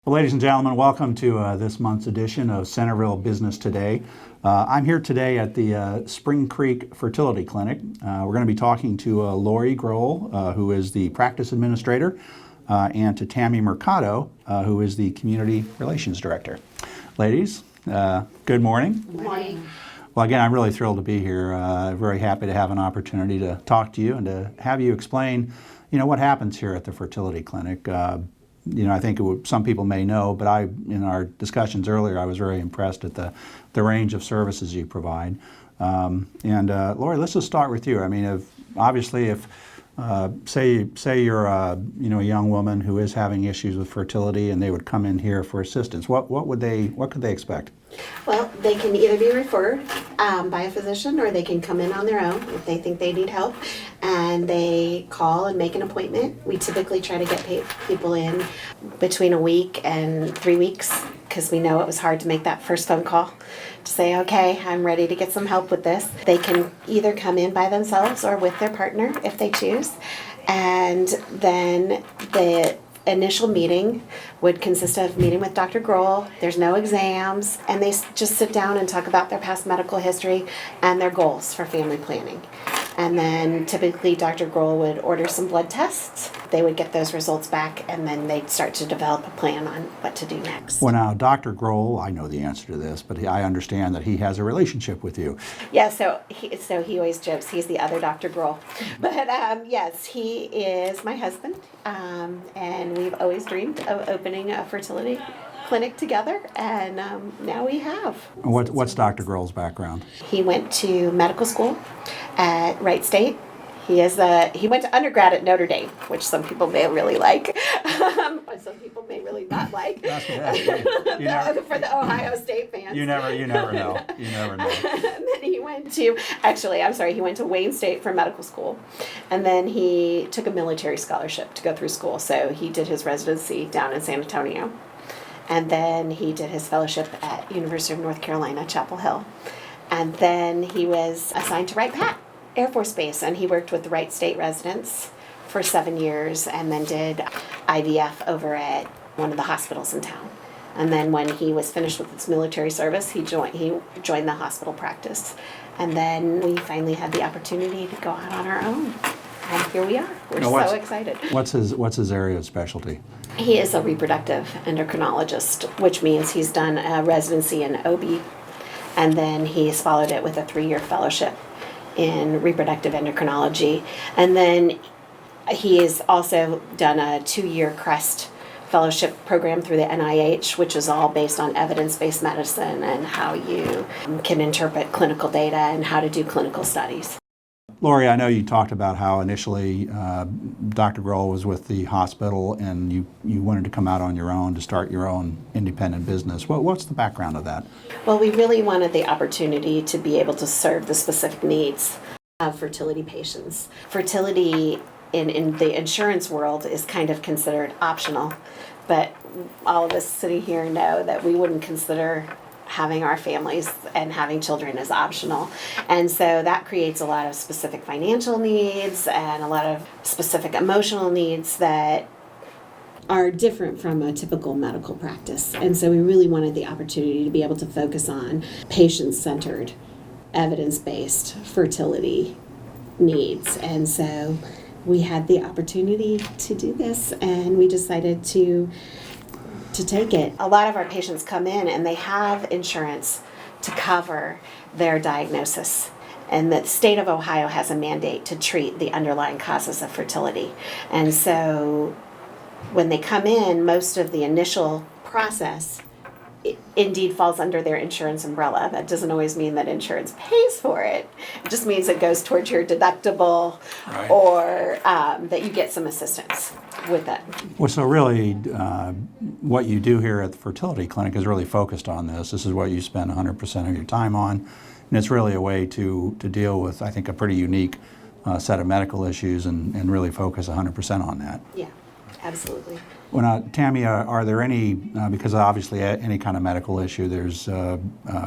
Well, ladies and gentlemen, welcome to this month's edition of Centerville Business Today. I'm here today at the SpringCreek Fertility Clinic. We're going to be talking to Lorie Groll, who is the practice administrator, and to Tammy Mercado, who is the community relations director. Ladies, good morning. Good morning. Well, again, I'm really thrilled to be here. Very happy to have an opportunity to talk to you and to have you explain, what happens here at the fertility clinic. I think some people may know, but in our discussions earlier, I was very impressed at the range of services you provide. Lorie, let's just start with you. I mean, if say you're a young woman who is having issues with fertility, and they would come in here for assistance, what could they expect? Well, they can either be referred by a physician, or they can come in on their own if they think they need help, and they call and make an appointment. We typically try to get people in between a week and 3 weeks, because we know it was hard to make that first phone call to say, okay, I'm ready to get some help with this. They can either come in by themselves or with their partner if they choose, and then the initial meeting would consist of meeting with Dr. Groll. There's no exams, and they just sit down and talk about their past medical history and their goals for family planning. And then typically Dr. Groll would order some blood tests. They would get those results back, and then they'd start to develop a plan on what to do next. Well, now, Dr. Groll, I know the answer to this, but I understand that he has a relationship with you. Yeah, so he always jokes he's the other Dr. Groll. But yes, he is my husband, and we've always dreamed of opening a fertility clinic together, and now we have. What's Dr. Groll's background? He went to medical school at Wright State. He went to undergrad at Notre Dame, which some people may really like, but some people may really not like. That's For the Ohio State fans. You never know. You never know. And then he went to Wayne State for medical school. And then he took a military scholarship to go through school. So he did his residency down in San Antonio. And then he did his fellowship at University of North Carolina, Chapel Hill. And then he was assigned to Wright-Patt Air Force Base, and he worked with the Wright State residents for 7 years, and then did IVF over at one of the hospitals in town. And then when he was finished with his military service, he joined the hospital practice. And then we finally had the opportunity to go out on our own. And here we are. We're so excited. What's his area of specialty? He is a reproductive endocrinologist, which means he's done a residency in OB, and then he's followed it with a 3-year fellowship in reproductive endocrinology. And then he has also done a 2-year CREST fellowship program through the NIH, which is all based on evidence-based medicine and how you can interpret clinical data and how to do clinical studies. Lorie, I know you talked about how initially Dr. Groll was with the hospital, and you wanted to come out on your own to start your own independent business. What's the background of that? Well, we really wanted the opportunity to be able to serve the specific needs of fertility patients. Fertility in the insurance world is kind of considered optional, but all of us sitting here know that we wouldn't consider having our families and having children is optional. And so that creates a lot of specific financial needs and a lot of specific emotional needs that are different from a typical medical practice. And so we really wanted the opportunity to be able to focus on patient-centered, evidence-based fertility needs. And so we had the opportunity to do this, and we decided to take it. A lot of our patients come in and they have insurance to cover their diagnosis. And the state of Ohio has a mandate to treat the underlying causes of fertility. And so when they come in, most of the initial process indeed falls under their insurance umbrella. That doesn't always mean that insurance pays for it. It just means it goes towards your deductible, right, or that you get some assistance with it. Well, so really what you do here at the fertility clinic is really focused on this. This is what you spend 100% of your time on, and it's really a way to deal with, I think, a pretty unique set of medical issues and really focus 100% on that. Yeah. Absolutely. Well, Tammy, are there any, because obviously any kind of medical issue, there's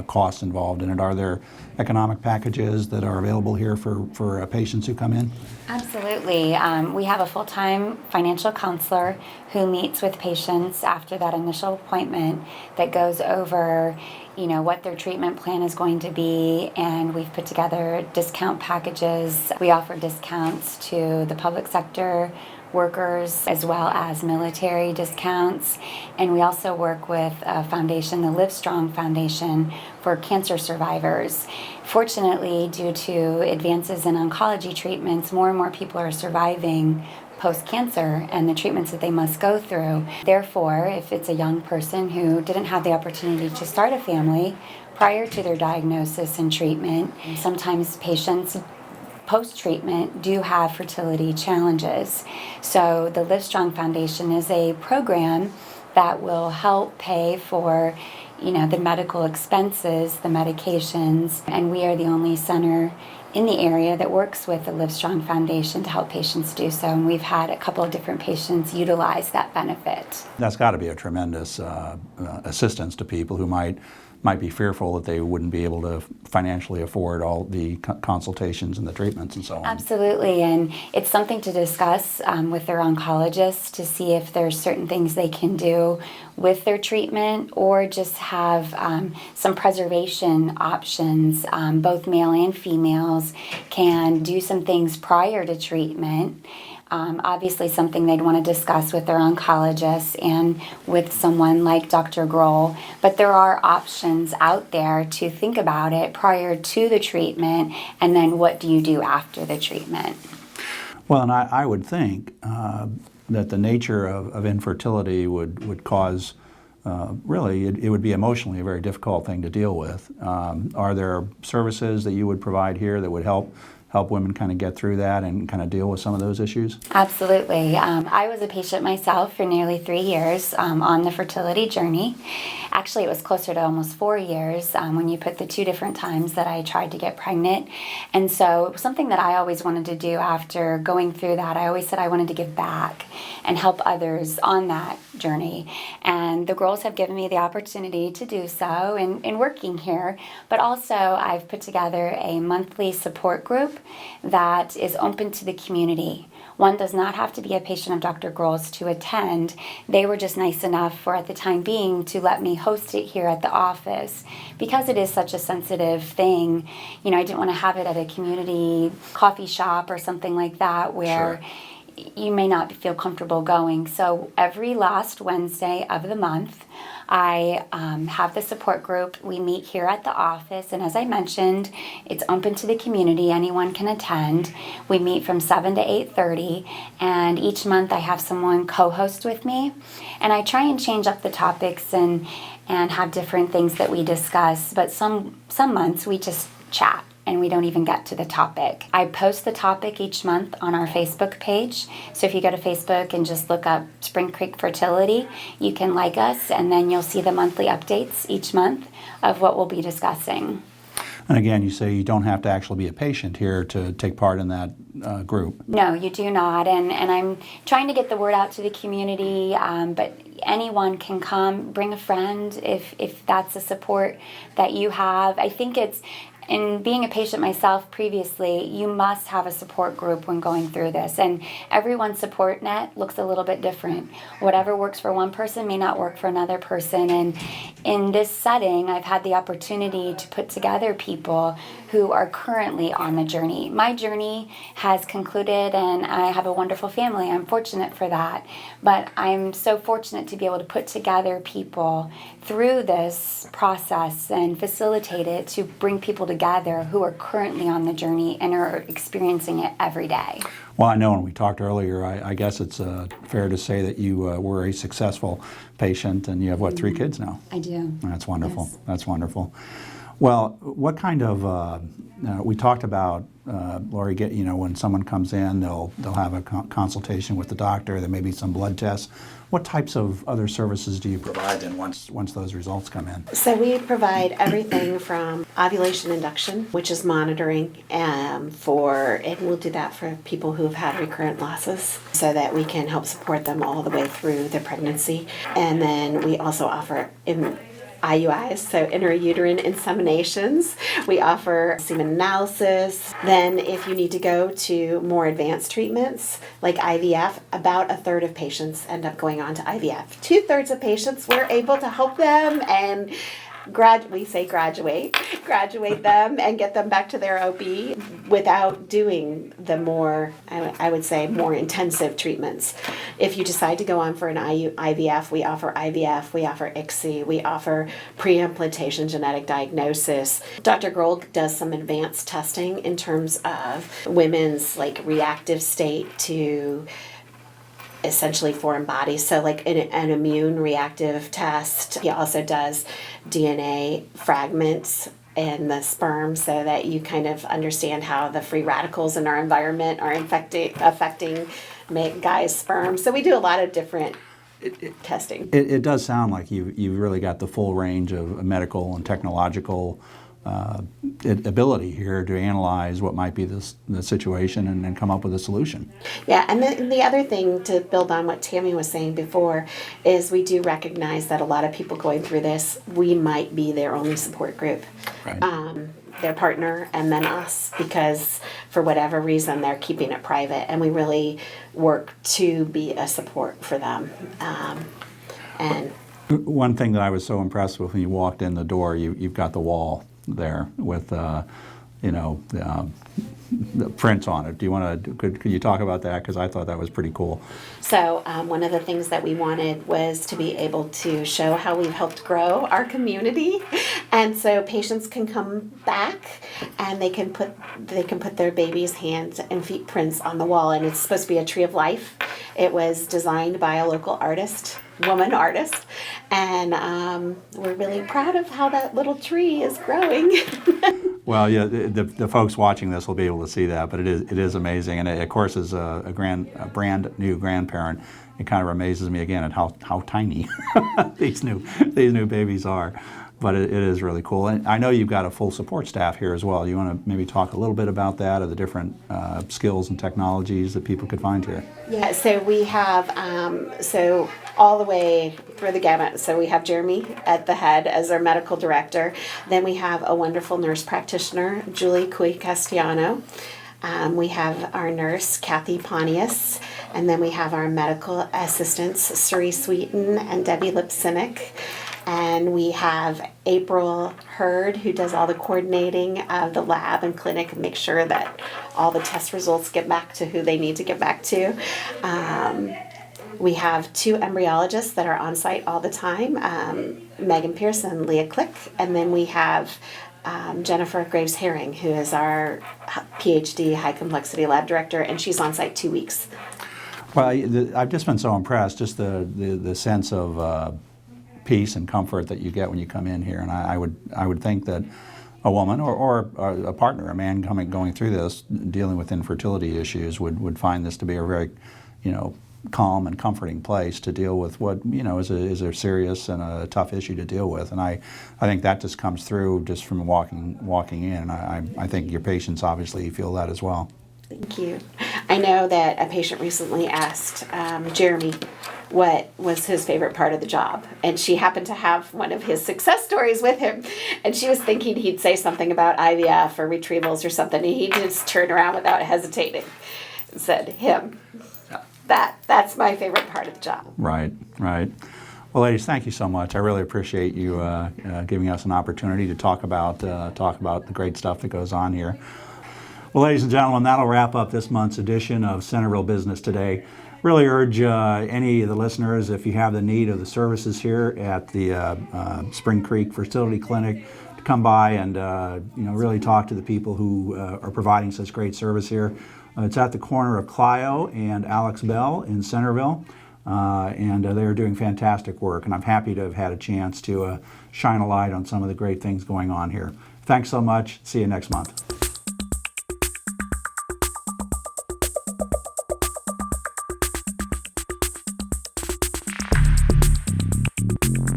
costs involved in it. Are there economic packages that are available here for patients who come in? Absolutely. We have a full-time financial counselor who meets with patients after that initial appointment that goes over, what their treatment plan is going to be, and we've put together discount packages. We offer discounts to the public sector workers as well as military discounts, and we also work with a foundation, the Livestrong Foundation, for cancer survivors. Fortunately, due to advances in oncology treatments, more and more people are surviving post-cancer and the treatments that they must go through. Therefore, if it's a young person who didn't have the opportunity to start a family prior to their diagnosis and treatment, sometimes patients post-treatment do have fertility challenges. So the Livestrong Foundation is a program that will help pay for the medical expenses, the medications, and we are the only center in the area that works with the Livestrong Foundation to help patients do so, and we've had a couple of different patients utilize that benefit. That's got to be a tremendous assistance to people who might be fearful that they wouldn't be able to financially afford all the consultations and the treatments and so on. Absolutely, and it's something to discuss with their oncologist to see if there's certain things they can do with their treatment or just have some preservation options. Both male and females can do some things prior to treatment. Obviously something they'd want to discuss with their oncologist and with someone like Dr. Groll, but there are options out there to think about it prior to the treatment, and then what do you do after the treatment? Well, and I would think that the nature of infertility would cause, really, it would be emotionally a very difficult thing to deal with. Are there services that you would provide here that would help women kind of get through that and kind of deal with some of those issues? Absolutely. I was a patient myself for nearly 3 years on the fertility journey. Actually, it was closer to almost 4 years when you put the 2 different times that I tried to get pregnant. And so it was something that I always wanted to do after going through that. I always said I wanted to give back and help others on that journey. And the Grolls have given me the opportunity to do so in working here. But also I've put together a monthly support group that is open to the community. One does not have to be a patient of Dr. Groll's to attend. They were just nice enough for, at the time being, to let me host it here at the office. Because it is such a sensitive thing, I didn't want to have it at a community coffee shop or something like that where you may not feel comfortable going. So every last Wednesday of the month, I have the support group. We meet here at the office, and as I mentioned, it's open to the community. Anyone can attend. We meet from 7 to 8:30, and each month I have someone co-host with me, and I try and change up the topics and have different things that we discuss, but some months we just chat and we don't even get to the topic. I post the topic each month on our Facebook page. So if you go to Facebook and just look up SpringCreek Fertility, you can like us, and then you'll see the monthly updates each month of what we'll be discussing. And again, you say you don't have to actually be a patient here to take part in that group. No, you do not. And I'm trying to get the word out to the community, but anyone can come. Bring a friend if that's a support that you have. I think it's, in being a patient myself previously, you must have a support group when going through this. And everyone's support net looks a little bit different. Whatever works for one person may not work for another person. And in this setting, I've had the opportunity to put together people who are currently on the journey. My journey has concluded, and I have a wonderful family. I'm fortunate for that. But I'm so fortunate to be able to put together people through this process and facilitate it to bring people together who are currently on the journey and are experiencing it every day. Well, I know when we talked earlier, I guess it's fair to say that you were a successful patient, and you have, 3 kids now? I do. That's wonderful. Yes. That's wonderful. Well, what kind of, we talked about, Lorie, when someone comes in, they'll have a consultation with the doctor, there may be some blood tests. What types of other services do you provide then once those results come in? So we provide everything from ovulation induction, which is monitoring, and we'll do that for people who've had recurrent losses so that we can help support them all the way through their pregnancy. And then we also offer IUIs, so intrauterine inseminations. We offer semen analysis. Then if you need to go to more advanced treatments like IVF, about a third of patients end up going on to IVF. 2/3 of patients, we're able to help them and graduate them and get them back to their OB without doing the more, I would say, more intensive treatments. If you decide to go on for an IVF, we offer ICSI, we offer pre-implantation genetic diagnosis. Dr. Groll does some advanced testing in terms of women's reactive state to essentially foreign bodies, so like an immune reactive test. He also does DNA fragments in the sperm so that you kind of understand how the free radicals in our environment are affecting guys' sperm. So we do a lot of different testing. It does sound like you've really got the full range of medical and technological ability here to analyze what might be the situation and then come up with a solution. Yeah, and the other thing to build on what Tammy was saying before is we do recognize that a lot of people going through this, we might be their only support group. Right. Their partner and then us, because for whatever reason they're keeping it private, and we really work to be a support for them. And one thing that I was so impressed with when you walked in the door, you've got the wall there with the prints on it. Do you want to could you talk about that, because I thought that was pretty cool. So one of the things that we wanted was to be able to show how we've helped grow our community, and so patients can come back and they can put their baby's hands and feet prints on the wall, and it's supposed to be a tree of life. It was designed by a local woman artist, and we're really proud of how that little tree is growing. Well, yeah, the folks watching this will be able to see that, but it is amazing, and of course, as a brand new grandparent, it kind of amazes me again at how tiny these new babies are. But it is really cool, and I know you've got a full support staff here as well. You want to maybe talk a little bit about that, or the different skills and technologies that people could find here? Yeah, so we have so all the way through the gamut. So we have Jeremy at the head as our medical director. Then we have a wonderful nurse practitioner, Julie Cui Castellano. We have our nurse, Kathy Pontius, and then we have our medical assistants, Suri Sweeten and Debbie Lipsinick. And we have April Hurd, who does all the coordinating of the lab and clinic and make sure that all the test results get back to who they need to get back to. We have 2 embryologists that are on site all the time, Megan Pierce and Leah Click. And then we have Jennifer Graves Herring, who is our PhD high complexity lab director, and she's on site 2 weeks. Well, I've just been so impressed, just the sense of peace and comfort that you get when you come in here, and I would think that a woman or a partner, a man going through this, dealing with infertility issues, would find this to be a very, calm and comforting place to deal with what is a serious and a tough issue to deal with, and I think that just comes through just from walking in. And I think your patients obviously feel that as well. Thank you. I know that a patient recently asked Jeremy what was his favorite part of the job, and she happened to have one of his success stories with him, and she was thinking he'd say something about IVF or retrievals or something, and he just turned around without hesitating and said, him. That's my favorite part of the job. Right. Well, ladies, thank you so much. I really appreciate you giving us an opportunity to talk about the great stuff that goes on here. Well, ladies and gentlemen, that'll wrap up this month's edition of Centerville Business Today. Really urge any of the listeners, if you have the need of the services here at the SpringCreek Fertility Clinic, to come by and really talk to the people who are providing such great service here. It's at the corner of Clyo and Alex Bell in Centerville. and they are doing fantastic work, and I'm happy to have had a chance to shine a light on some of the great things going on here. Thanks so much. See you next month.